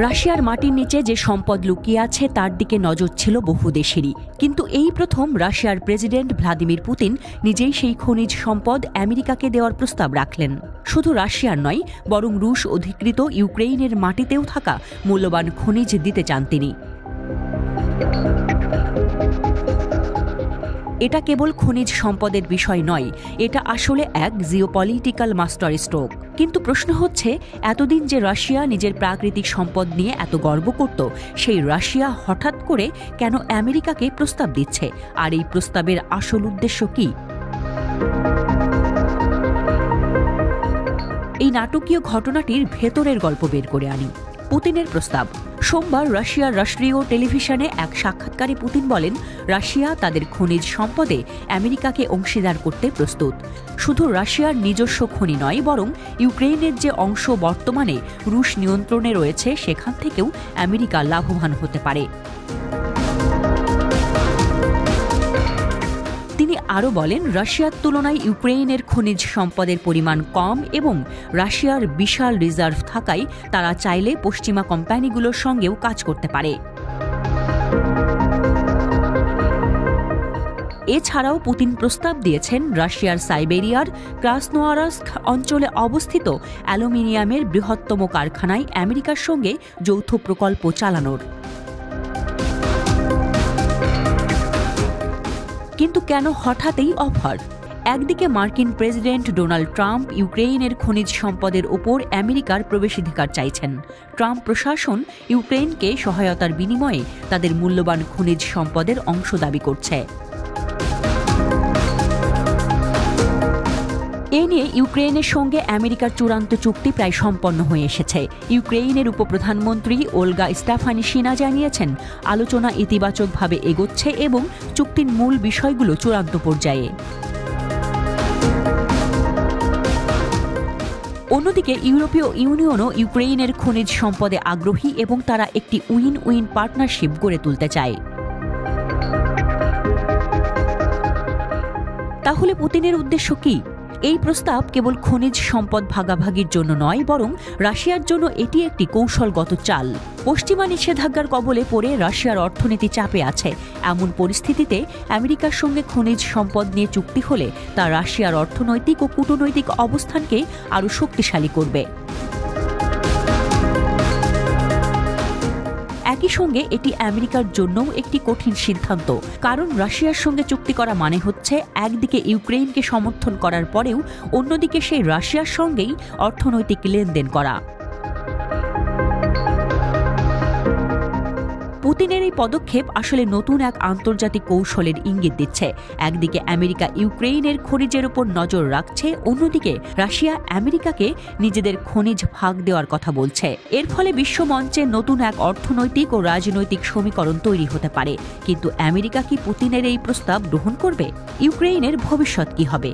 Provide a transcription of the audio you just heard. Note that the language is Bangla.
রাশিয়ার মাটির নিচে যে সম্পদ লুকিয়ে আছে তার দিকে নজর ছিল বহু দেশেরই, কিন্তু এই প্রথম রাশিয়ার প্রেসিডেন্ট ভ্লাদিমির পুতিন নিজেই সেই খনিজ সম্পদ আমেরিকাকে দেওয়ার প্রস্তাব রাখলেন। শুধু রাশিয়ার নয়, বরং রুশ অধিকৃত ইউক্রেইনের মাটিতেও থাকা মূল্যবান খনিজ দিতে চান তিনি। এটা কেবল খনিজ সম্পদের বিষয় নয়, এটা আসলে এক জিওপলিটিক্যাল মাস্টার স্ট্রোক। কিন্তু প্রশ্ন হচ্ছে, এতদিন যে রাশিয়া নিজের প্রাকৃতিক সম্পদ নিয়ে এত গর্ব করত, সেই রাশিয়া হঠাৎ করে কেন আমেরিকাকে প্রস্তাব দিচ্ছে? আর এই প্রস্তাবের আসল উদ্দেশ্য কি? এই নাটকীয় ঘটনাটির ভেতরের গল্প বের করে আনি। পুতিনের প্রস্তাব। সোমবার রাশিয়ার রাষ্ট্রীয় টেলিভিশনে এক সাক্ষাৎকারে পুতিন বলেন, রাশিয়া তাদের খনিজ সম্পদে আমেরিকাকে অংশীদার করতে প্রস্তুত। শুধু রাশিয়ার নিজস্ব খনি নয়, বরং ইউক্রেনের যে অংশ বর্তমানে রুশ নিয়ন্ত্রণে রয়েছে সেখান থেকেও আমেরিকা লাভবান হতে পারে। তিনি আরও বলেন, রাশিয়ার তুলনায় ইউক্রেনের খনিজ সম্পদের পরিমাণ কম এবং রাশিয়ার বিশাল রিজার্ভ থাকায় তারা চাইলে পশ্চিমা কোম্পানিগুলোর সঙ্গেও কাজ করতে পারে। এছাড়াও পুতিন প্রস্তাব দিয়েছেন রাশিয়ার সাইবেরিয়ার ক্রাসনোয়ারস্ক অঞ্চলে অবস্থিত অ্যালুমিনিয়ামের বৃহত্তম কারখানায় আমেরিকার সঙ্গে যৌথ প্রকল্প চালানোর। কিন্তু কেন হঠাৎ এই অফার? একদিকে মার্কিন প্রেসিডেন্ট ডোনাল্ড ট্রাম্প ইউক্রেনের খনিজ সম্পদের ওপর আমেরিকার প্রবেশাধিকার চাইছেন। ট্রাম্প প্রশাসন ইউক্রেনকে সহায়তার বিনিময়ে তাদের মূল্যবান খনিজ সম্পদের অংশ দাবি করছে। এ নিয়ে ইউক্রেনের সঙ্গে আমেরিকার চূড়ান্ত চুক্তি প্রায় সম্পন্ন হয়ে এসেছে। ইউক্রেনের উপপ্রধানমন্ত্রী ওলগা স্টেফানিশিনা জানিয়েছেন, আলোচনা ইতিবাচকভাবে এগোচ্ছে এবং চুক্তির মূল বিষয়গুলো চূড়ান্ত পর্যায়ে। অন্যদিকে ইউরোপীয় ইউনিয়নও ইউক্রেনের খনিজ সম্পদে আগ্রহী এবং তারা একটি উইন উইন পার্টনারশিপ গড়ে তুলতে চায়। তাহলে পুতিনের উদ্দেশ্য কি? এই প্রস্তাব কেবল খনিজ সম্পদ ভাগাভাগির জন্য নয়, বরং রাশিয়ার জন্য এটি একটি কৌশলগত চাল। পশ্চিমা নিষেধাজ্ঞার কবলে পড়ে রাশিয়ার অর্থনীতি চাপে আছে। এমন পরিস্থিতিতে আমেরিকার সঙ্গে খনিজ সম্পদ নিয়ে চুক্তি হলে তা রাশিয়ার অর্থনৈতিক ও কূটনৈতিক অবস্থানকে আরও শক্তিশালী করবে। একই সঙ্গে এটি আমেরিকার জন্যও একটি কঠিন সিদ্ধান্ত, কারণ রাশিয়ার সঙ্গে চুক্তি করা মানে হচ্ছে একদিকে ইউক্রেনকে সমর্থন করার পরেও অন্যদিকে সেই রাশিয়ার সঙ্গেই অর্থনৈতিক লেনদেন করা। পুতিনের এই পদক্ষেপ আসলে নতুন এক আন্তর্জাতিক কৌশলের ইঙ্গিত দিচ্ছে। একদিকে আমেরিকা ইউক্রেনের খনিজের উপর নজর রাখছে, অন্যদিকে রাশিয়া আমেরিকাকে নিজেদের খনিজ ভাগ দেওয়ার কথা বলছে। এর ফলে বিশ্বমঞ্চে নতুন এক অর্থনৈতিক ও রাজনৈতিক সমীকরণ তৈরি হতে পারে। কিন্তু আমেরিকা কি পুতিনের এই প্রস্তাব গ্রহণ করবে? ইউক্রেনের ভবিষ্যৎ কি হবে?